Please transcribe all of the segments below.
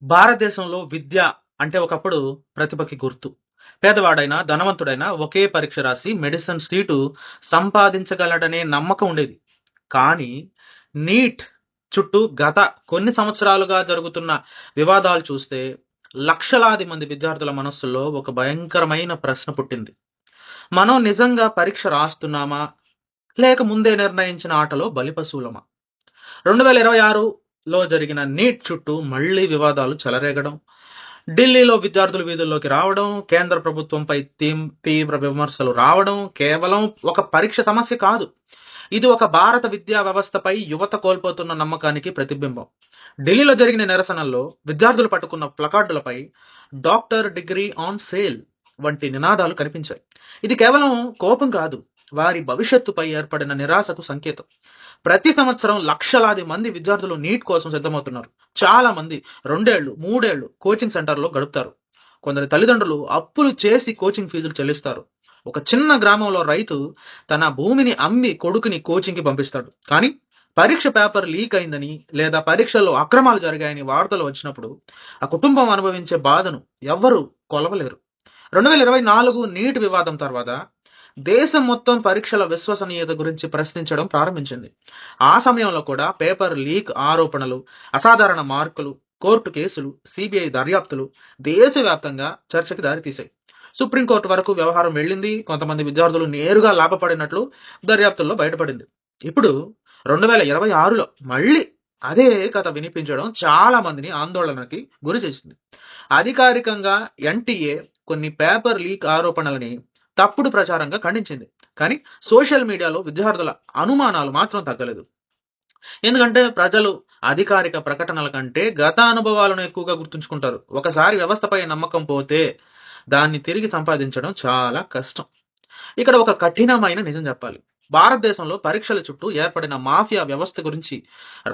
భారతదేశంలో విద్య అంటే ఒకప్పుడు ప్రతిభకి గుర్తు. పేదవాడైనా, ధనవంతుడైనా ఒకే పరీక్ష రాసి మెడిసిన్ సీటు సంపాదించగలడనే నమ్మకం ఉండేది. కానీ నీట్ చుట్టూ గత కొన్ని సంవత్సరాలుగా జరుగుతున్న వివాదాలు చూస్తే లక్షలాది మంది విద్యార్థుల మనస్సుల్లో ఒక భయంకరమైన ప్రశ్న పుట్టింది. మనం నిజంగా పరీక్ష రాస్తున్నామా? లేక ముందే నిర్ణయించిన ఆటలో బలిపశువులమా? 2026లో జరిగిన నీట్ చుట్టూ మళ్లీ వివాదాలు చెలరేగడం, ఢిల్లీలో విద్యార్థులు వీధుల్లోకి రావడం, కేంద్ర ప్రభుత్వంపై తీవ్ర విమర్శలు రావడం కేవలం ఒక పరీక్ష సమస్య కాదు. ఇది ఒక భారత విద్యా వ్యవస్థపై యువత కోల్పోతున్న నమ్మకానికి ప్రతిబింబం. ఢిల్లీలో జరిగిన నిరసనల్లో విద్యార్థులు పట్టుకున్న ప్లకార్డులపై డాక్టర్ డిగ్రీ ఆన్ సేల్ వంటి నినాదాలు కనిపించాయి. ఇది కేవలం కోపం కాదు, వారి భవిష్యత్తుపై ఏర్పడిన నిరాశకు సంకేతం. ప్రతి సంవత్సరం లక్షలాది మంది విద్యార్థులు నీట్ కోసం సిద్ధమవుతున్నారు. చాలా మంది 2 ఏళ్లు, 3 ఏళ్లు కోచింగ్ సెంటర్లో గడుపుతారు. కొందరి తల్లిదండ్రులు అప్పులు చేసి కోచింగ్ ఫీజులు చెల్లిస్తారు. ఒక చిన్న గ్రామంలో రైతు తన భూమిని అమ్మి కొడుకుని కోచింగ్కి పంపిస్తాడు. కానీ పరీక్ష పేపర్ లీక్ అయిందని లేదా పరీక్షల్లో అక్రమాలు జరిగాయని వార్తలు వచ్చినప్పుడు ఆ కుటుంబం అనుభవించే బాధను ఎవ్వరూ కొలవలేరు. 2024 నీట్ వివాదం తర్వాత దేశం మొత్తం పరీక్షల విశ్వసనీయత గురించి ప్రశ్నించడం ప్రారంభించింది. ఆ సమయంలో కూడా పేపర్ లీక్ ఆరోపణలు, అసాధారణ మార్కులు, కోర్టు కేసులు, సిబిఐ దర్యాప్తులు దేశవ్యాప్తంగా చర్చకి దారితీశాయి. సుప్రీంకోర్టు వరకు వ్యవహారం వెళ్ళింది. కొంతమంది విద్యార్థులు నేరుగా లాభపడినట్లు దర్యాప్తుల్లో బయటపడింది. ఇప్పుడు 2026లో మళ్ళీ అదే కథ వినిపించడం చాలా మందిని ఆందోళనకి గురి చేసింది. అధికారికంగా ఎన్టీఏ కొన్ని పేపర్ లీక్ ఆరోపణలని తప్పుడు ప్రచారంగా ఖండించింది. కానీ సోషల్ మీడియాలో విద్యార్థుల అనుమానాలు మాత్రం తగ్గలేదు. ఎందుకంటే ప్రజలు అధికారిక ప్రకటనల కంటే గత అనుభవాలను ఎక్కువగా గుర్తుంచుకుంటారు. ఒకసారి వ్యవస్థపై నమ్మకం పోతే దాన్ని తిరిగి సంపాదించడం చాలా కష్టం. ఇక్కడ ఒక కఠినమైన నిజం చెప్పాలి. భారతదేశంలో పరీక్షల చుట్టూ ఏర్పడిన మాఫియా వ్యవస్థ గురించి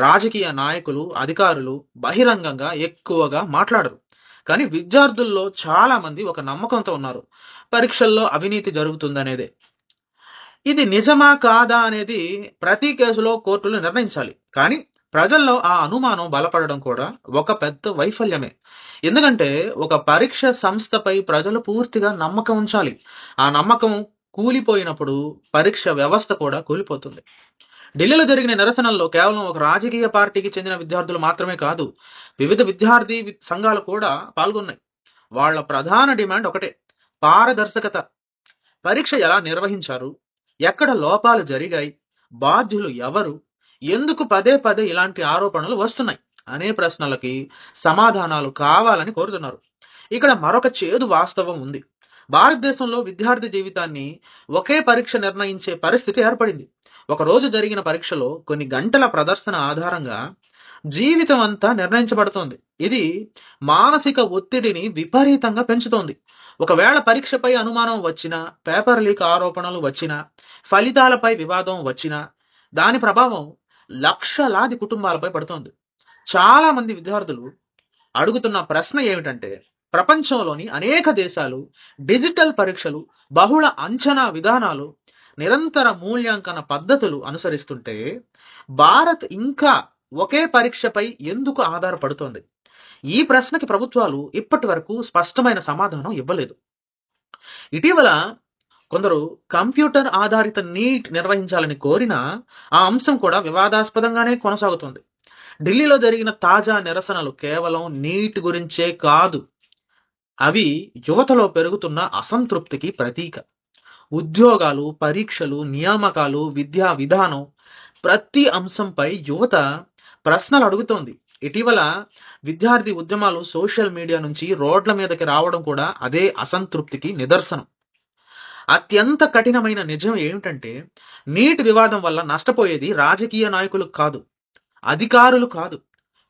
రాజకీయ నాయకులు, అధికారులు బహిరంగంగా ఎక్కువగా మాట్లాడరు. కానీ విద్యార్థుల్లో చాలా మంది ఒక నమ్మకంతో ఉన్నారు. పరీక్షల్లో అవినీతి జరుగుతుందనేదే. ఇది నిజమా కాదా అనేది ప్రతి కేసులో కోర్టులు నిర్ణయించాలి. కానీ ప్రజల్లో ఆ అనుమానం బలపడడం కూడా ఒక పెద్ద వైఫల్యమే. ఎందుకంటే ఒక పరీక్ష సంస్థపై ప్రజలు పూర్తిగా నమ్మకం ఉంచాలి. ఆ నమ్మకం కూలిపోయినప్పుడు పరీక్ష వ్యవస్థ కూడా కూలిపోతుంది. ఢిల్లీలో జరిగిన నిరసనల్లో కేవలం ఒక రాజకీయ పార్టీకి చెందిన విద్యార్థులు మాత్రమే కాదు, వివిధ విద్యార్థి సంఘాలు కూడా పాల్గొన్నాయి. వాళ్ళ ప్రధాన డిమాండ్ ఒకటే: పారదర్శకత. పరీక్ష ఎలా నిర్వహించారు, ఎక్కడ లోపాలు జరిగాయి, బాధ్యులు ఎవరు, ఎందుకు పదే పదే ఇలాంటి ఆరోపణలు వస్తున్నాయి అనే ప్రశ్నలకి సమాధానాలు కావాలని కోరుతున్నారు. ఇక్కడ మరొక చేదు వాస్తవం ఉంది. భారతదేశంలో విద్యార్థి జీవితాన్ని ఒకే పరీక్ష నిర్ణయించే పరిస్థితి ఏర్పడింది. ఒక రోజు జరిగిన పరీక్షలో కొన్ని గంటల ప్రదర్శన ఆధారంగా జీవితం అంతా నిర్ణయించబడుతోంది. ఇది మానసిక ఒత్తిడిని విపరీతంగా పెంచుతోంది. ఒకవేళ పరీక్షపై అనుమానం వచ్చినా, పేపర్ లీక్ ఆరోపణలు వచ్చినా, ఫలితాలపై వివాదం వచ్చినా దాని ప్రభావం లక్షలాది కుటుంబాలపై పడుతోంది. చాలా మంది విద్యార్థులు అడుగుతున్న ప్రశ్న ఏమిటంటే, ప్రపంచంలోని అనేక దేశాలు డిజిటల్ పరీక్షలు, బహుళ అంచనా విధానాలు, నిరంతర మూల్యాంకన పద్ధతులు అనుసరిస్తుంటే భారత్ ఇంకా ఒకే పరీక్షపై ఎందుకు ఆధారపడుతోంది? ఈ ప్రశ్నకి ప్రభుత్వాలు ఇప్పటి వరకు స్పష్టమైన సమాధానం ఇవ్వలేదు. ఇటీవల కొందరు కంప్యూటర్ ఆధారిత నీట్ నిర్వహించాలని కోరినా ఆ అంశం కూడా వివాదాస్పదంగానే కొనసాగుతుంది. ఢిల్లీలో జరిగిన తాజా నిరసనలు కేవలం నీట్ గురించే కాదు, అవి యువతలో పెరుగుతున్న అసంతృప్తికి ప్రతీక. ఉద్యోగాలు, పరీక్షలు, నియామకాలు, విద్యా విధానం, ప్రతి అంశంపై యువత ప్రశ్నలు అడుగుతోంది. ఇటీవల విద్యార్థి ఉద్యమాలు సోషల్ మీడియా నుంచి రోడ్ల మీదకి రావడం కూడా అదే అసంతృప్తికి నిదర్శనం. అత్యంత కఠినమైన నిజం ఏమిటంటే, నీట్ వివాదం వల్ల నష్టపోయేది రాజకీయ నాయకులు కాదు, అధికారులు కాదు,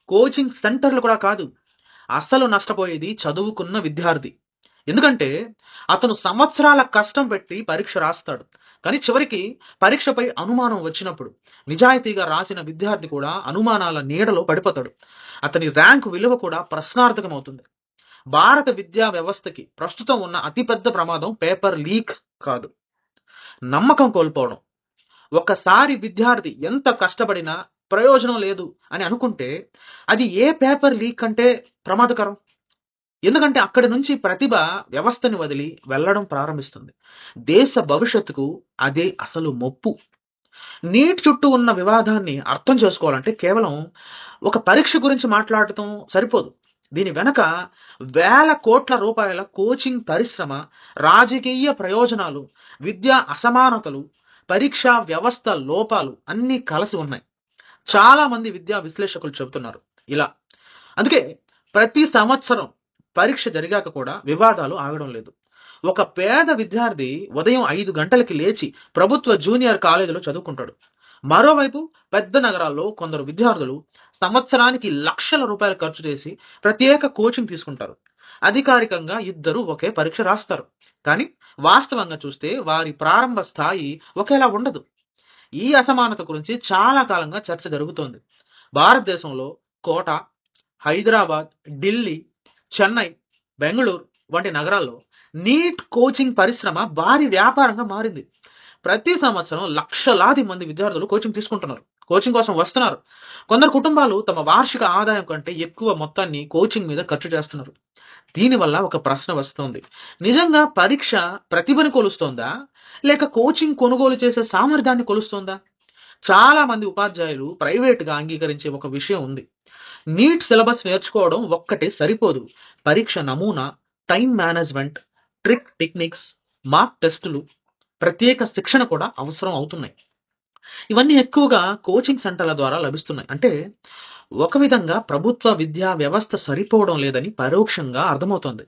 కోచింగ్ సెంటర్లు కూడా కాదు. అస్సలు నష్టపోయేది చదువుకున్న విద్యార్థి. ఎందుకంటే అతను సంవత్సరాల కష్టం పెట్టి పరీక్ష రాస్తాడు. కానీ చివరికి పరీక్షపై అనుమానం వచ్చినప్పుడు నిజాయితీగా రాసిన విద్యార్థి కూడా అనుమానాల నీడలో పడిపోతాడు. అతని ర్యాంకు విలువ కూడా ప్రశ్నార్థకమవుతుంది. భారత విద్యా వ్యవస్థకి ప్రస్తుతం ఉన్న అతిపెద్ద ప్రమాదం పేపర్ లీక్ కాదు, నమ్మకం కోల్పోవడం. ఒకసారి విద్యార్థి ఎంత కష్టపడినా ప్రయోజనం లేదు అని అనుకుంటే అది ఏ పేపర్ లీక్ కంటే ప్రమాదకరం. ఎందుకంటే అక్కడి నుంచి ప్రతిభ వ్యవస్థని వదిలి వెళ్ళడం ప్రారంభిస్తుంది. దేశ భవిష్యత్తుకు అదే అసలు ముప్పు. నీట్ చుట్టూ ఉన్న వివాదాన్ని అర్థం చేసుకోవాలంటే కేవలం ఒక పరీక్ష గురించి మాట్లాడటం సరిపోదు. దీని వెనక వేల కోట్ల రూపాయల కోచింగ్ పరిశ్రమ, రాజకీయ ప్రయోజనాలు, విద్యా అసమానతలు, పరీక్షా వ్యవస్థ లోపాలు అన్నీ కలిసి ఉన్నాయి. చాలా మంది విద్యా విశ్లేషకులు చెబుతున్నారు ఇలా. అందుకే ప్రతి సంవత్సరం పరీక్ష జరిగాక కూడా వివాదాలు ఆగడం లేదు. ఒక పేద విద్యార్థి ఉదయం 5 గంటలకి లేచి ప్రభుత్వ జూనియర్ కాలేజీలో చదువుకుంటాడు. మరోవైపు పెద్ద నగరాల్లో కొందరు విద్యార్థులు సంవత్సరానికి లక్షల రూపాయలు ఖర్చు చేసి ప్రత్యేక కోచింగ్ తీసుకుంటారు. అధికారికంగా ఇద్దరు ఒకే పరీక్ష రాస్తారు, కానీ వాస్తవంగా చూస్తే వారి ప్రారంభ స్థాయి ఒకేలా ఉండదు. ఈ అసమానత గురించి చాలా కాలంగా చర్చ జరుగుతోంది. భారతదేశంలో కోట, హైదరాబాద్, ఢిల్లీ, చెన్నై, బెంగళూరు వంటి నగరాల్లో నీట్ కోచింగ్ పరిశ్రమ భారీ వ్యాపారంగా మారింది. ప్రతి సంవత్సరం లక్షలాది మంది విద్యార్థులు కోచింగ్ తీసుకుంటున్నారు, కోచింగ్ కోసం వస్తున్నారు. కొందరు కుటుంబాలు తమ వార్షిక ఆదాయం కంటే ఎక్కువ మొత్తాన్ని కోచింగ్ మీద ఖర్చు చేస్తున్నారు. దీనివల్ల ఒక ప్రశ్న వస్తుంది: నిజంగా పరీక్ష ప్రతిభని కొలుస్తోందా, లేక కోచింగ్ కొనుగోలు చేసే సామర్థ్యాన్ని కొలుస్తోందా? చాలా మంది ఉపాధ్యాయులు ప్రైవేటుగా అంగీకరించే ఒక విషయం ఉంది: నీట్ సిలబస్ నేర్చుకోవడం ఒక్కటే సరిపోదు. పరీక్ష నమూనా, time management, trick techniques, mark టెస్టులు, ప్రత్యేక శిక్షణ కూడా అవసరం అవుతున్నాయి. ఇవన్నీ ఎక్కువగా కోచింగ్ సెంటర్ల ద్వారా లభిస్తున్నాయి. అంటే ఒక విధంగా ప్రభుత్వ విద్యా వ్యవస్థ సరిపోవడం లేదని పరోక్షంగా అర్థమవుతోంది.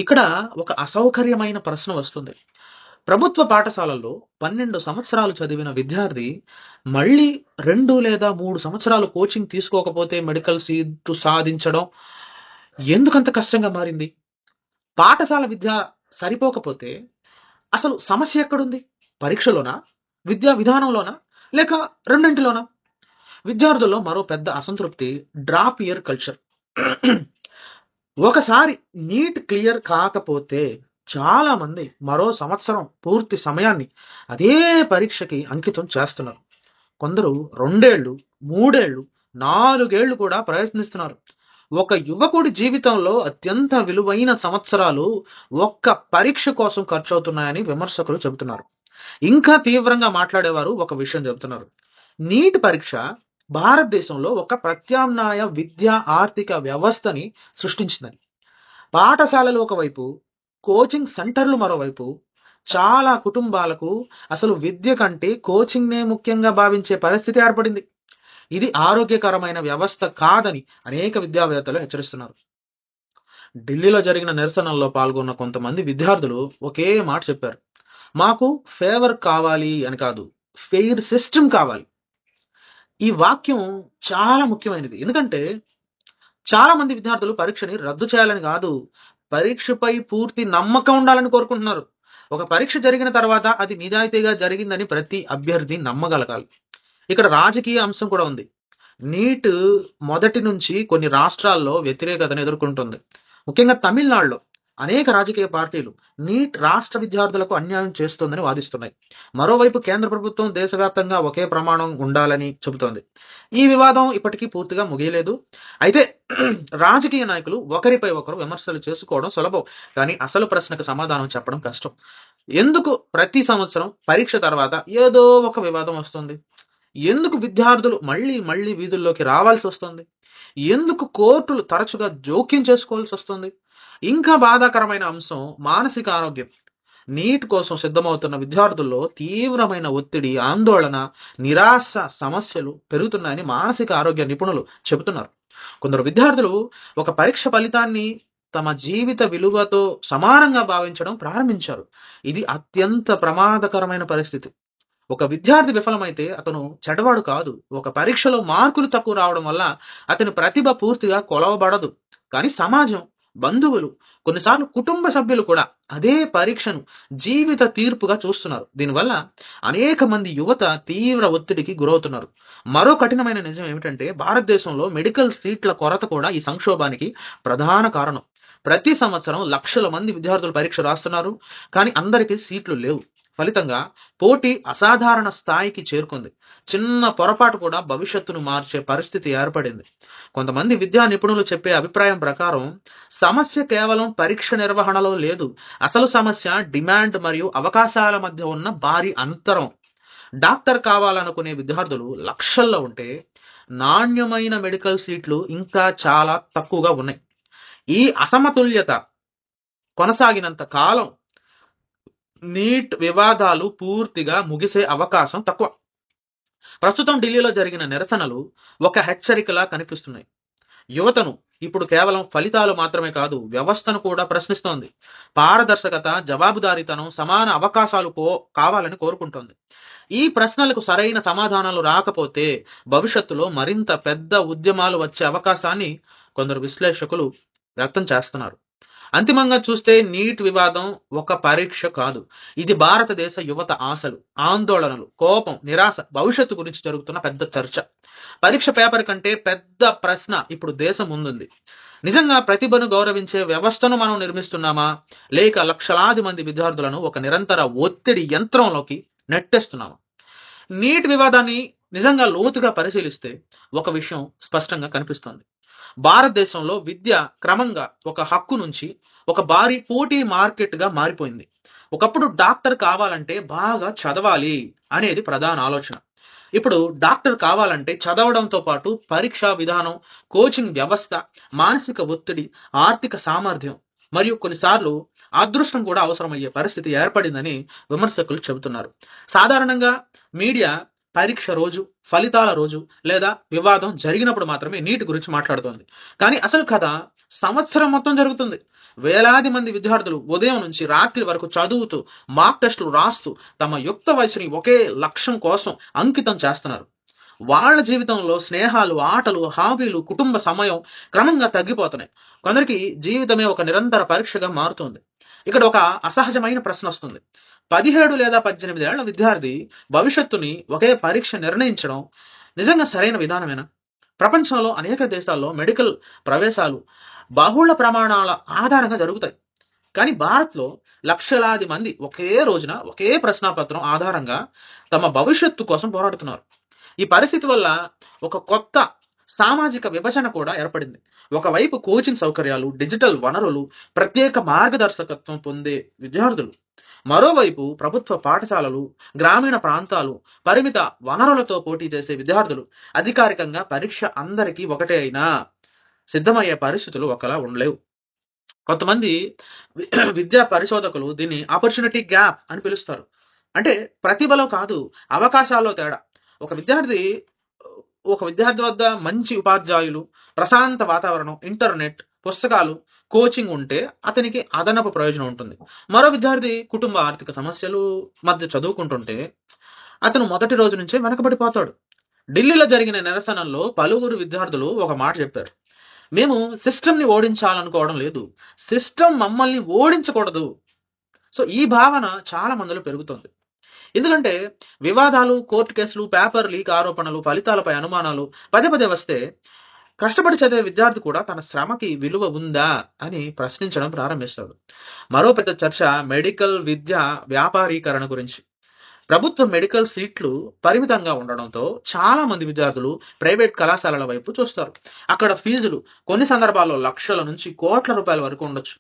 ఇక్కడ ఒక అసౌకర్యమైన ప్రశ్న వస్తుంది: ప్రభుత్వ పాఠశాలల్లో 12 సంవత్సరాలు చదివిన విద్యార్థి మళ్ళీ 2 లేదా 3 సంవత్సరాలు కోచింగ్ తీసుకోకపోతే మెడికల్ సీటు సాధించడం ఎందుకంత కష్టంగా మారింది? పాఠశాల విద్య సరిపోకపోతే అసలు సమస్య ఎక్కడుంది? పరీక్షలోనా, విద్యా విధానంలోనా, లేక రెండింటిలోనా? విద్యార్థుల్లో మరో పెద్ద అసంతృప్తి డ్రాప్ ఇయర్ కల్చర్. ఒకసారి నీట్ క్లియర్ కాకపోతే చాలా మంది మరో సంవత్సరం పూర్తి సమయాన్ని అదే పరీక్షకి అంకితం చేస్తున్నారు. కొందరు 2 ఏళ్ళు, 3 ఏళ్ళు, 4 ఏళ్ళు కూడా ప్రయత్నిస్తున్నారు. ఒక యువకుడి జీవితంలో అత్యంత విలువైన సంవత్సరాలు ఒక్క పరీక్ష కోసం ఖర్చు అవుతున్నాయని విమర్శకులు చెబుతున్నారు. ఇంకా తీవ్రంగా మాట్లాడేవారు ఒక విషయం చెబుతున్నారు: నీట్ పరీక్ష భారతదేశంలో ఒక ప్రత్యామ్నాయ విద్యా ఆర్థిక వ్యవస్థని సృష్టించిందని. పాఠశాలలు ఒకవైపు, కోచింగ్ సెంటర్లు మరోవైపు. చాలా కుటుంబాలకు అసలు విద్య కంటే కోచింగ్నే ముఖ్యంగా భావించే పరిస్థితి ఏర్పడింది. ఇది ఆరోగ్యకరమైన వ్యవస్థ కాదని అనేక విద్యావేత్తలు హెచ్చరిస్తున్నారు. ఢిల్లీలో జరిగిన నిరసనల్లో పాల్గొన్న కొంతమంది విద్యార్థులు ఒకే మాట చెప్పారు: మాకు ఫేవర్ కావాలి అని కాదు, ఫెయిర్ సిస్టమ్ కావాలి. ఈ వాక్యం చాలా ముఖ్యమైనది. ఎందుకంటే చాలా మంది విద్యార్థులు పరీక్షని రద్దు చేయాలని కాదు, పరీక్షపై పూర్తి నమ్మకం ఉండాలని కోరుకుంటున్నారు. ఒక పరీక్ష జరిగిన తర్వాత అది నిజాయితీగా జరిగిందని ప్రతి అభ్యర్థి నమ్మగలగాలి. ఇక్కడ రాజకీయ అంశం కూడా ఉంది. నీట్ మొదటి నుంచి కొన్ని రాష్ట్రాల్లో వ్యతిరేకతను ఎదుర్కొంటుంది. ముఖ్యంగా తమిళనాడులో అనేక రాజకీయ పార్టీలు నీట్ రాష్ట్ర విద్యార్థులకు అన్యాయం చేస్తోందని వాదిస్తున్నాయి. మరోవైపు కేంద్ర ప్రభుత్వం దేశవ్యాప్తంగా ఒకే ప్రమాణం ఉండాలని చెబుతోంది. ఈ వివాదం ఇప్పటికీ పూర్తిగా ముగియలేదు. అయితే రాజకీయ నాయకులు ఒకరిపై ఒకరు విమర్శలు చేసుకోవడం సులభం, కానీ అసలు ప్రశ్నకు సమాధానం చెప్పడం కష్టం. ఎందుకు ప్రతి సంవత్సరం పరీక్ష తర్వాత ఏదో ఒక వివాదం వస్తుంది? ఎందుకు విద్యార్థులు మళ్ళీ మళ్ళీ వీధుల్లోకి రావాల్సి వస్తుంది? ఎందుకు కోర్టులు తరచుగా జోక్యం చేసుకోవాల్సి వస్తుంది? ఇంకా బాధాకరమైన అంశం మానసిక ఆరోగ్యం. నీట్ కోసం సిద్ధమవుతున్న విద్యార్థుల్లో తీవ్రమైన ఒత్తిడి, ఆందోళన, నిరాశ సమస్యలు పెరుగుతున్నాయని మానసిక ఆరోగ్య నిపుణులు చెబుతున్నారు. కొందరు విద్యార్థులు ఒక పరీక్ష ఫలితాన్ని తమ జీవిత విలువతో సమానంగా భావించడం ప్రారంభించారు. ఇది అత్యంత ప్రమాదకరమైన పరిస్థితి. ఒక విద్యార్థి విఫలమైతే అతను చెడ్డవాడు కాదు. ఒక పరీక్షలో మార్కులు తక్కువ రావడం వల్ల అతని ప్రతిభ పూర్తిగా కొలవబడదు. కానీ సమాజం, బంధువులు, కొన్నిసార్లు కుటుంబ సభ్యులు కూడా అదే పరీక్షను జీవిత తీర్పుగా చూస్తున్నారు. దీనివల్ల అనేక మంది యువత తీవ్ర ఒత్తిడికి గురవుతున్నారు. మరో కఠినమైన నిజం ఏమిటంటే భారతదేశంలో మెడికల్ సీట్ల కొరత కూడా ఈ సంక్షోభానికి ప్రధాన కారణం. ప్రతి సంవత్సరం లక్షల మంది విద్యార్థులు పరీక్ష రాస్తున్నారు, కానీ అందరికీ సీట్లు లేవు. ఫలితంగా పోటీ అసాధారణ స్థాయికి చేరుకుంది. చిన్న పొరపాటు కూడా భవిష్యత్తును మార్చే పరిస్థితి ఏర్పడింది. కొంతమంది విద్యా నిపుణులు చెప్పే అభిప్రాయం ప్రకారం సమస్య కేవలం పరీక్ష నిర్వహణలో లేదు. అసలు సమస్య డిమాండ్ మరియు అవకాశాల మధ్య ఉన్న భారీ అంతరం. డాక్టర్ కావాలనుకునే విద్యార్థులు లక్షల్లో ఉంటే నాణ్యమైన మెడికల్ సీట్లు ఇంకా చాలా తక్కువగా ఉన్నాయి. ఈ అసమతుల్యత కొనసాగినంత కాలం నీట్ వివాదాలు పూర్తిగా ముగిసే అవకాశం తక్కువ. ప్రస్తుతం ఢిల్లీలో జరిగిన నిరసనలు ఒక హెచ్చరికలా కనిపిస్తున్నాయి. యువతను ఇప్పుడు కేవలం ఫలితాలు మాత్రమే కాదు, వ్యవస్థను కూడా ప్రశ్నిస్తోంది. పారదర్శకత, జవాబుదారీతనం, సమాన అవకాశాలు కావాలని కోరుకుంటోంది. ఈ ప్రశ్నలకు సరైన సమాధానాలు రాకపోతే భవిష్యత్తులో మరింత పెద్ద ఉద్యమాలు వచ్చే అవకాశాన్ని కొందరు విశ్లేషకులు వ్యక్తం చేస్తున్నారు. అంతిమంగా చూస్తే నీట్ వివాదం ఒక పరీక్ష కాదు. ఇది భారతదేశ యువత ఆశలు, ఆందోళనలు, కోపం, నిరాశ, భవిష్యత్తు గురించి జరుగుతున్న పెద్ద చర్చ. పరీక్ష పేపర్ కంటే పెద్ద ప్రశ్న ఇప్పుడు దేశం ముందుంది. నిజంగా ప్రతిభను గౌరవించే వ్యవస్థను మనం నిర్మిస్తున్నామా, లేక లక్షలాది మంది విద్యార్థులను ఒక నిరంతర ఒత్తిడి యంత్రంలోకి నెట్టేస్తున్నామా? నీట్ వివాదాన్ని నిజంగా లోతుగా పరిశీలిస్తే ఒక విషయం స్పష్టంగా కనిపిస్తోంది. భారతదేశంలో విద్య క్రమంగా ఒక హక్కు నుంచి ఒక భారీ పోటీ మార్కెట్గా మారిపోయింది. ఒకప్పుడు డాక్టర్ కావాలంటే బాగా చదవాలి అనేది ప్రధాన ఆలోచన. ఇప్పుడు డాక్టర్ కావాలంటే చదవడంతో పాటు పరీక్షా విధానం, కోచింగ్ వ్యవస్థ, మానసిక ఒత్తిడి, ఆర్థిక సామర్థ్యం మరియు కొన్నిసార్లు అదృష్టం కూడా అవసరమయ్యే పరిస్థితి ఏర్పడిందని విమర్శకులు చెబుతున్నారు. సాధారణంగా మీడియా పరీక్ష రోజు, ఫలితాల రోజు లేదా వివాదం జరిగినప్పుడు మాత్రమే నీటి గురించి మాట్లాడుతోంది. కానీ అసలు కథ సంవత్సరం మొత్తం జరుగుతుంది. వేలాది మంది విద్యార్థులు ఉదయం నుంచి రాత్రి వరకు చదువుతూ, మాక్ టెస్టులు రాస్తూ తమ యుక్త వయసుని ఒకే లక్ష్యం కోసం అంకితం చేస్తున్నారు. వాళ్ళ జీవితంలో స్నేహాలు, ఆటలు, హాబీలు, కుటుంబ సమయం క్రమంగా తగ్గిపోతున్నాయి. కొందరికి జీవితమే ఒక నిరంతర పరీక్షగా మారుతుంది. ఇక్కడ ఒక అసహజమైన ప్రశ్న వస్తుంది. 17 లేదా 18 ఏళ్ల విద్యార్థి భవిష్యత్తుని ఒకే పరీక్ష నిర్ణయించడం నిజంగా సరైన విధానమేనా? ప్రపంచంలో అనేక దేశాల్లో మెడికల్ ప్రవేశాలు బహుళ ప్రమాణాల ఆధారంగా జరుగుతాయి. కానీ భారత్లో లక్షలాది మంది ఒకే రోజున ఒకే ప్రశ్నాపత్రం ఆధారంగా తమ భవిష్యత్తు కోసం పోరాడుతున్నారు. ఈ పరిస్థితి వల్ల ఒక కొత్త సామాజిక విభజన కూడా ఏర్పడింది. ఒకవైపు కోచింగ్ సౌకర్యాలు, డిజిటల్ వనరులు, ప్రత్యేక మార్గదర్శకత్వం పొందే విద్యార్థులు, మరోవైపు ప్రభుత్వ పాఠశాలలు, గ్రామీణ ప్రాంతాలు, పరిమిత వనరులతో పోటీ చేసే విద్యార్థులు. అధికారికంగా పరీక్ష అందరికీ ఒకటే అయినా సిద్ధమయ్యే పరిస్థితులు ఒకలా ఉండలేవు. కొంతమంది విద్యా పరిశోధకులు దీన్ని ఆపర్చునిటీ గ్యాప్ అని పిలుస్తారు. అంటే ప్రతిభలో కాదు, అవకాశాల్లో తేడా. ఒక విద్యార్థి వద్ద మంచి ఉపాధ్యాయులు, ప్రశాంత వాతావరణం, ఇంటర్నెట్, పుస్తకాలు, కోచింగ్ ఉంటే అతనికి అదనపు ప్రయోజనం ఉంటుంది. మరో విద్యార్థి కుటుంబ ఆర్థిక సమస్యలు మధ్య చదువుకుంటుంటే అతను మొదటి రోజు నుంచే వెనకబడిపోతాడు. ఢిల్లీలో జరిగిన నిరసనల్లో పలువురు విద్యార్థులు ఒక మాట చెప్పారు. మేము సిస్టమ్ని ఓడించాలనుకోవడం లేదు, సిస్టమ్ మమ్మల్ని ఓడించకూడదు. సో ఈ భావన చాలా మందిలో పెరుగుతుంది. ఎందుకంటే వివాదాలు, కోర్టు కేసులు, పేపర్ లీక్ ఆరోపణలు, ఫలితాలపై అనుమానాలు పదే పదే వస్తే కష్టపడి చదివే విద్యార్థి కూడా తన శ్రమకి విలువ ఉందా అని ప్రశ్నించడం ప్రారంభిస్తాడు. మరో పెద్ద చర్చ మెడికల్ విద్య వ్యాపారీకరణ గురించి. ప్రభుత్వ మెడికల్ సీట్లు పరిమితంగా ఉండడంతో చాలా మంది విద్యార్థులు ప్రైవేట్ కళాశాలల వైపు చూస్తారు. అక్కడ ఫీజులు కొన్ని సందర్భాల్లో లక్షల నుంచి కోట్ల రూపాయల వరకు ఉండొచ్చు.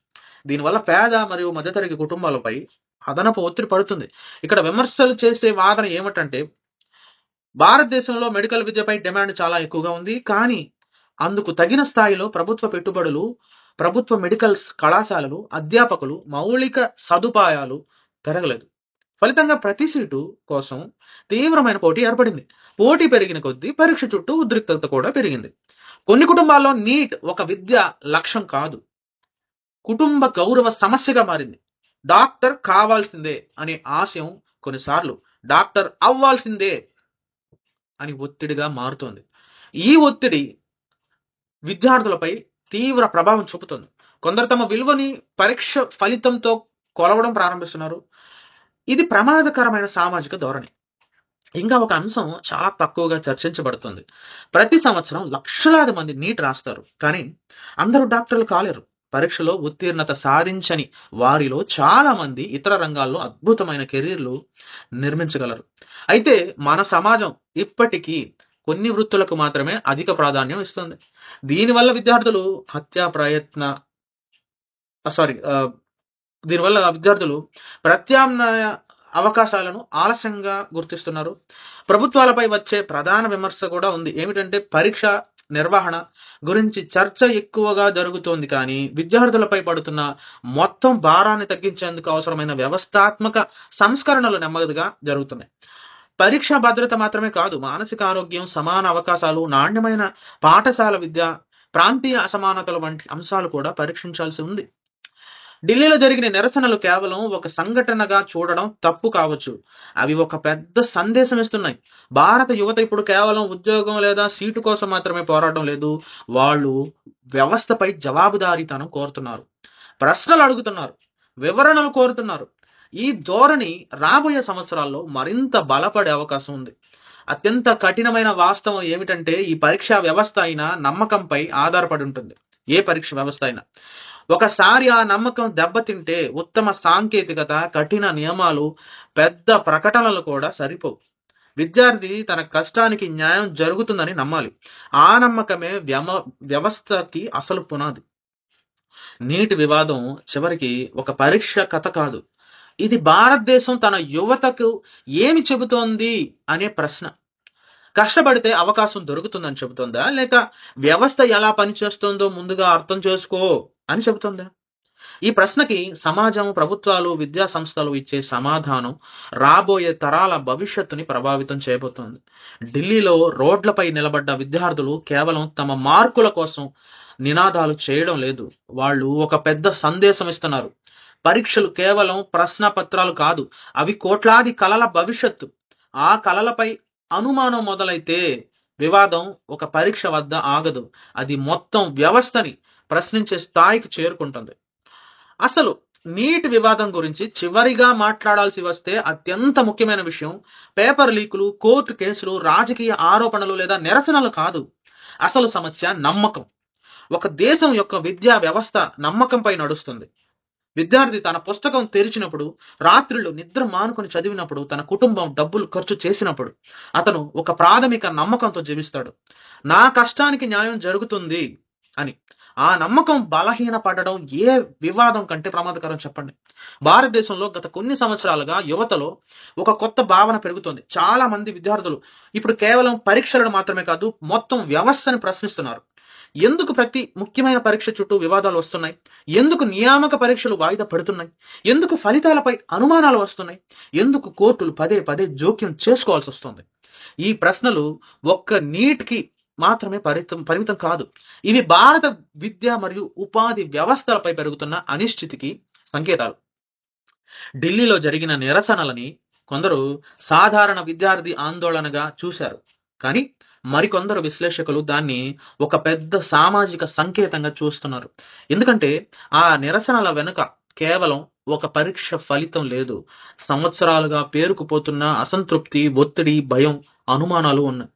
దీనివల్ల పేద మరియు మధ్యతరగతి కుటుంబాలపై అదనపు ఒత్తిడి పడుతుంది. ఇక్కడ విమర్శలు చేసే వాదన ఏమిటంటే భారతదేశంలో మెడికల్ విద్యపై డిమాండ్ చాలా ఎక్కువగా ఉంది, కానీ అందుకు తగిన స్థాయిలో ప్రభుత్వ పెట్టుబడులు, ప్రభుత్వ మెడికల్ కళాశాలలు, అధ్యాపకులు, మౌలిక సదుపాయాలు పెరగలేదు. ఫలితంగా ప్రతి సీటు కోసం తీవ్రమైన పోటీ ఏర్పడింది. పోటీ పెరిగిన కొద్దీ పరీక్ష చుట్టూ ఉద్రిక్తత కూడా పెరిగింది. కొన్ని కుటుంబాల్లో నీట్ ఒక విద్య లక్ష్యం కాదు, కుటుంబ గౌరవ సమస్యగా మారింది. డాక్టర్ కావాల్సిందే అనే ఆశయం కొన్నిసార్లు డాక్టర్ అవ్వాల్సిందే అని ఒత్తిడిగా మారుతోంది. ఈ ఒత్తిడి విద్యార్థులపై తీవ్ర ప్రభావం చూపుతుంది. కొందరు తమ విలువని పరీక్ష ఫలితంతో కొలవడం ప్రారంభిస్తున్నారు. ఇది ప్రమాదకరమైన సామాజిక ధోరణి. ఇంకా ఒక అంశం చాలా తక్కువగా చర్చించబడుతుంది. ప్రతి సంవత్సరం లక్షలాది మంది నీట్ రాస్తారు, కానీ అందరూ డాక్టర్లు కాలేరు. పరీక్షలో ఉత్తీర్ణత సాధించని వారిలో చాలా మంది ఇతర రంగాల్లో అద్భుతమైన కెరీర్లు నిర్మించగలరు. అయితే మన సమాజం ఇప్పటికీ కొన్ని వృత్తులకు మాత్రమే అధిక ప్రాధాన్యం ఇస్తుంది. దీనివల్ల విద్యార్థులు హత్యా ప్రయత్న సారీ దీనివల్ల విద్యార్థులు ప్రత్యామ్నాయ అవకాశాలను ఆలస్యంగా గుర్తిస్తున్నారు. ప్రభుత్వాలపై వచ్చే ప్రధాన విమర్శ కూడా ఉంది. ఏమిటంటే పరీక్ష నిర్వహణ గురించి చర్చ ఎక్కువగా జరుగుతోంది కానీ విద్యార్థులపై పడుతున్న మొత్తం భారాన్ని తగ్గించేందుకు అవసరమైన వ్యవస్థాత్మక సంస్కరణలు నెమ్మదిగా జరుగుతున్నాయి. పరీక్షా భద్రత మాత్రమే కాదు, మానసిక ఆరోగ్యం, సమాన అవకాశాలు, నాణ్యమైన పాఠశాల విద్య, ప్రాంతీయ అసమానతలు వంటి అంశాలు కూడా పరీక్షించాల్సి ఉంది. ఢిల్లీలో జరిగిన నిరసనలు కేవలం ఒక సంఘటనగా చూడడం తప్పు కావచ్చు. అవి ఒక పెద్ద సందేశం ఇస్తున్నాయి. భారత యువత ఇప్పుడు కేవలం ఉద్యోగం లేదా సీటు కోసం మాత్రమే పోరాటం లేదు. వాళ్ళు వ్యవస్థపై జవాబుదారీతనం కోరుతున్నారు, ప్రశ్నలు అడుగుతున్నారు, వివరణలు కోరుతున్నారు. ఈ ధోరణి రాబోయే సంవత్సరాల్లో మరింత బలపడే అవకాశం ఉంది. అత్యంత కఠినమైన వాస్తవం ఏమిటంటే ఈ పరీక్షా వ్యవస్థ అయినా నమ్మకంపై ఆధారపడి ఉంటుంది. ఏ పరీక్ష వ్యవస్థ అయినా ఒకసారి ఆ నమ్మకం దెబ్బతింటే ఉత్తమ సాంకేతికత, కఠిన నియమాలు, పెద్ద ప్రకటనలు కూడా సరిపోవు. విద్యార్థి తన కష్టానికి న్యాయం జరుగుతుందని నమ్మాలి. ఆ నమ్మకమే వ్యవస్థకి అసలు పునాది. నీటి వివాదం చివరికి ఒక పరీక్ష కథ కాదు. ఇది భారతదేశం తన యువతకు ఏమి చెబుతోంది అనే ప్రశ్న. కష్టపడితే అవకాశం దొరుకుతుందని చెబుతోందా, లేక వ్యవస్థ ఎలా పనిచేస్తుందో ముందుగా అర్థం చేసుకో అని చెబుతోందా? ఈ ప్రశ్నకి సమాజం, ప్రభుత్వాలు, విద్యా సంస్థలు ఇచ్చే సమాధానం రాబోయే తరాల భవిష్యత్తుని ప్రభావితం చేయబోతోంది. ఢిల్లీలో రోడ్లపై నిలబడ్డ విద్యార్థులు కేవలం తమ మార్కుల కోసం నినాదాలు చేయడం లేదు, వాళ్ళు ఒక పెద్ద సందేశం ఇస్తున్నారు. పరీక్షలు కేవలం ప్రశ్న పత్రాలు కాదు, అవి కోట్లాది కలల భవిష్యత్తు. ఆ కలలపై అనుమానం మొదలైతే వివాదం ఒక పరీక్ష వద్ద ఆగదు, అది మొత్తం వ్యవస్థని ప్రశ్నించే స్థాయికి చేరుకుంటుంది. అసలు నీటి వివాదం గురించి చివరిగా మాట్లాడాల్సి వస్తే అత్యంత ముఖ్యమైన విషయం పేపర్ లీకులు, కోర్టు కేసులు, రాజకీయ ఆరోపణలు లేదా నిరసనలు కాదు. అసలు సమస్య నమ్మకం. ఒక దేశం యొక్క విద్యా వ్యవస్థ నమ్మకంపై నడుస్తుంది. విద్యార్థి తన పుస్తకం తెరిచినప్పుడు, రాత్రులు నిద్ర మానుకొని చదివినప్పుడు, తన కుటుంబం డబ్బులు ఖర్చు చేసినప్పుడు అతను ఒక ప్రాథమిక నమ్మకంతో జీవిస్తాడు, నా కష్టానికి న్యాయం జరుగుతుంది అని. ఆ నమ్మకం బలహీనపడడం ఏ వివాదం కంటే ప్రమాదకరం చెప్పండి. భారతదేశంలో గత కొన్ని సంవత్సరాలుగా యువతలో ఒక కొత్త భావన పెరుగుతోంది. చాలా మంది విద్యార్థులు ఇప్పుడు కేవలం పరీక్షలను మాత్రమే కాదు, మొత్తం వ్యవస్థని ప్రశ్నిస్తున్నారు. ఎందుకు ప్రతి ముఖ్యమైన పరీక్ష చుట్టూ వివాదాలు వస్తున్నాయి? ఎందుకు నియామక పరీక్షలు వాయిదా పడుతున్నాయి? ఎందుకు ఫలితాలపై అనుమానాలు వస్తున్నాయి? ఎందుకు కోర్టులు పదే పదే జోక్యం చేసుకోవాల్సి వస్తుంది? ఈ ప్రశ్నలు ఒక్క నీటికి మాత్రమే పరిమితం కాదు. ఇవి భారత విద్య మరియు ఉపాధి వ్యవస్థలపై పెరుగుతున్న అనిశ్చితికి సంకేతాలు. ఢిల్లీలో జరిగిన నిరసనలని కొందరు సాధారణ విద్యార్థి ఆందోళనగా చూశారు, కానీ మరికొందరు విశ్లేషకులు దాన్ని ఒక పెద్ద సామాజిక సంకేతంగా చూస్తున్నారు. ఎందుకంటే ఆ నిరసనల వెనుక కేవలం ఒక పరీక్ష ఫలితం లేదు, సంవత్సరాలుగా పేరుకుపోతున్న అసంతృప్తి, ఒత్తిడి, భయం, అనుమానాలు ఉన్నాయి.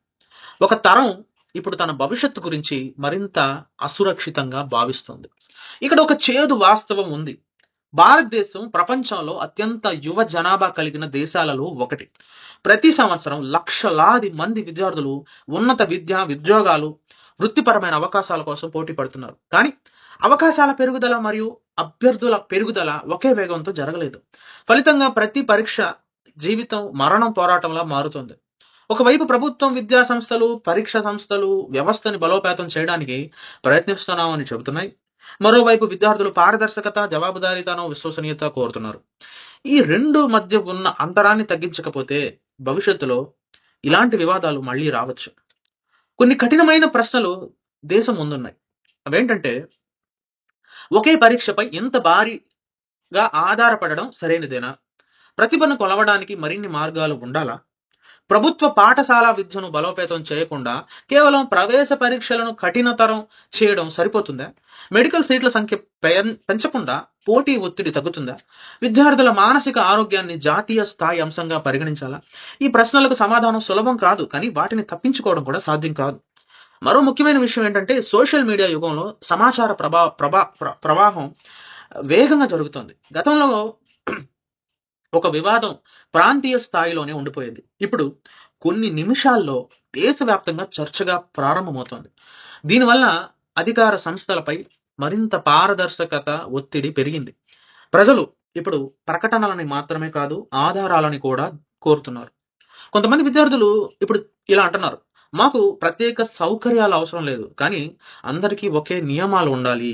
ఒక తరం ఇప్పుడు తన భవిష్యత్తు గురించి మరింత అసురక్షితంగా భావిస్తుంది. ఇక్కడ ఒక చేదు వాస్తవం ఉంది. భారతదేశం ప్రపంచంలో అత్యంత యువ జనాభా కలిగిన దేశాలలో ఒకటి. ప్రతి సంవత్సరం లక్షలాది మంది విద్యార్థులు ఉన్నత విద్య, ఉద్యోగాలు, వృత్తిపరమైన అవకాశాల కోసం పోటీ పడుతున్నారు. కానీ అవకాశాల పెరుగుదల మరియు అభ్యర్థుల పెరుగుదల ఒకే వేగంతో జరగలేదు. ఫలితంగా ప్రతి పరీక్ష జీవితం మరణం పోరాటంలా మారుతుంది. ఒకవైపు ప్రభుత్వం, విద్యా సంస్థలు, పరీక్ష సంస్థలు వ్యవస్థని బలోపేతం చేయడానికి ప్రయత్నిస్తున్నామని చెబుతున్నాయి. మరోవైపు విద్యార్థులు పారదర్శకత, జవాబుదారీతనం, విశ్వసనీయత కోరుతున్నారు. ఈ రెండు మధ్య ఉన్న అంతరాన్ని తగ్గించకపోతే భవిష్యత్తులో ఇలాంటి వివాదాలు మళ్ళీ రావచ్చు. కొన్ని కఠినమైన ప్రశ్నలు దేశం ముందున్నాయి. అవేంటంటే, ఒకే పరీక్షపై ఇంత భారీగా ఆధారపడడం సరైనదేనా? ప్రతిభను కొలవడానికి మరిన్ని మార్గాలు ఉండాలా? ప్రభుత్వ పాఠశాల విద్యను బలోపేతం చేయకుండా కేవలం ప్రవేశ పరీక్షలను కఠినతరం చేయడం సరిపోతుందా? మెడికల్ సీట్ల సంఖ్య పెంచకుండా పోటీ ఒత్తిడి తగ్గుతుందా? విద్యార్థుల మానసిక ఆరోగ్యాన్ని జాతీయ స్థాయి అంశంగా పరిగణించాలా? ఈ ప్రశ్నలకు సమాధానం సులభం కాదు, కానీ వాటిని తప్పించుకోవడం కూడా సాధ్యం కాదు. మరో ముఖ్యమైన విషయం ఏంటంటే సోషల్ మీడియా యుగంలో సమాచార ప్రవాహం వేగంగా జరుగుతుంది. గతంలో ఒక వివాదం ప్రాంతీయ స్థాయిలోనే ఉండిపోయేది. ఇప్పుడు కొన్ని నిమిషాల్లో దేశవ్యాప్తంగా చర్చగా ప్రారంభమవుతోంది. దీనివల్ల అధికార సంస్థలపై మరింత పారదర్శకత ఒత్తిడి పెరిగింది. ప్రజలు ఇప్పుడు ప్రకటనలని మాత్రమే కాదు, ఆధారాలని కూడా కోరుతున్నారు. కొంతమంది విద్యార్థులు ఇప్పుడు ఇలా అంటున్నారు, మాకు ప్రత్యేక సౌకర్యాలు అవసరం లేదు, కానీ అందరికీ ఒకే నియమాలు ఉండాలి.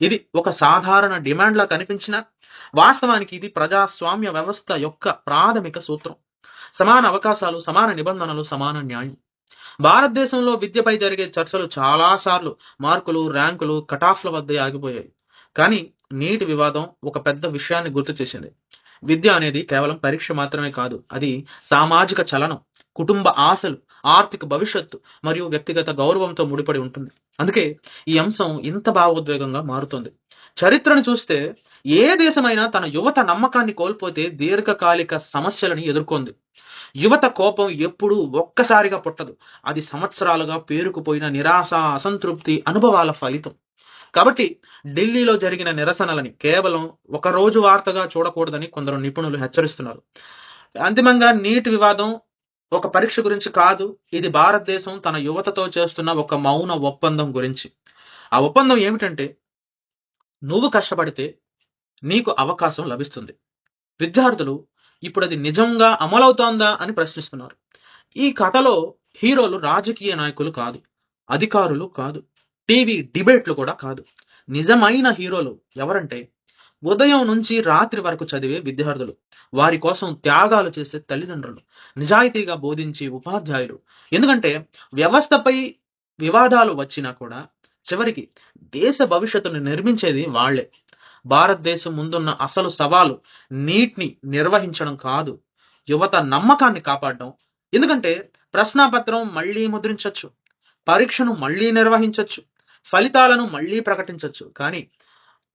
ఇది ఒక సాధారణ డిమాండ్లా కనిపించినా వాస్తవానికి ఇది ప్రజాస్వామ్య వ్యవస్థ యొక్క ప్రాథమిక సూత్రం. సమాన అవకాశాలు, సమాన నిబంధనలు, సమాన న్యాయం. భారతదేశంలో విద్యపై జరిగే చర్చలు చాలా సార్లు మార్కులు, ర్యాంకులు, కటాఫ్ల వద్దే ఆగిపోయాయి. కానీ నీటి వివాదం ఒక పెద్ద విషయాన్ని గుర్తు చేసింది. విద్య అనేది కేవలం పరీక్ష మాత్రమే కాదు, అది సామాజిక చలనం, కుటుంబ ఆశలు, ఆర్థిక భవిష్యత్తు మరియు వ్యక్తిగత గౌరవంతో ముడిపడి ఉంటుంది. అందుకే ఈ అంశం ఇంత భావోద్వేగంగా మారుతుంది. చరిత్రను చూస్తే ఏ దేశమైనా తన యువత నమ్మకాన్ని కోల్పోతే దీర్ఘకాలిక సమస్యలను ఎదుర్కొంది. యువత కోపం ఎప్పుడూ ఒక్కసారిగా పుట్టదు, అది సంవత్సరాలుగా పేరుకుపోయిన నిరాశ, అసంతృప్తి అనుభవాల ఫలితం. కాబట్టి ఢిల్లీలో జరిగిన నిరసనలని కేవలం ఒక రోజు వార్తగా చూడకూడదని కొందరు నిపుణులు హెచ్చరిస్తున్నారు. అంతిమంగా నీటి వివాదం ఒక పరీక్ష గురించి కాదు, ఇది భారతదేశం తన యువతతో చేస్తున్న ఒక మౌన ఒప్పందం గురించి. ఆ ఒప్పందం ఏమిటంటే, నువ్వు కష్టపడితే నీకు అవకాశం లభిస్తుంది. విద్యార్థులు ఇప్పుడు అది నిజంగా అమలవుతోందా అని ప్రశ్నిస్తున్నారు. ఈ కథలో హీరోలు రాజకీయ నాయకులు కాదు, అధికారులు కాదు, టీవీ డిబేట్లు కూడా కాదు. నిజమైన హీరోలు ఎవరంటే ఉదయం నుంచి రాత్రి వరకు చదివే విద్యార్థులు, వారి కోసం త్యాగాలు చేసే తల్లిదండ్రులు, నిజాయితీగా బోధించే ఉపాధ్యాయులు. ఎందుకంటే వ్యవస్థపై వివాదాలు వచ్చినా కూడా చివరికి దేశ భవిష్యత్తును నిర్మించేది వాళ్లే. భారతదేశం ముందున్న అసలు సవాలు నీట్ని నిర్వహించడం కాదు, యువత నమ్మకాన్ని కాపాడడం. ఎందుకంటే ప్రశ్నాపత్రం మళ్ళీ ముద్రించొచ్చు, పరీక్షను మళ్ళీ నిర్వహించొచ్చు, ఫలితాలను మళ్ళీ ప్రకటించొచ్చు, కానీ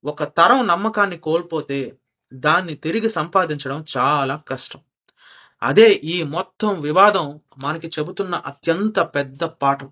ఒక తరం నమ్మకాన్ని కోల్పోతే దాన్ని తిరిగి సంపాదించడం చాలా కష్టం. అదే ఈ మొత్తం వివాదం మనకి చెబుతున్న అత్యంత పెద్ద పాఠం.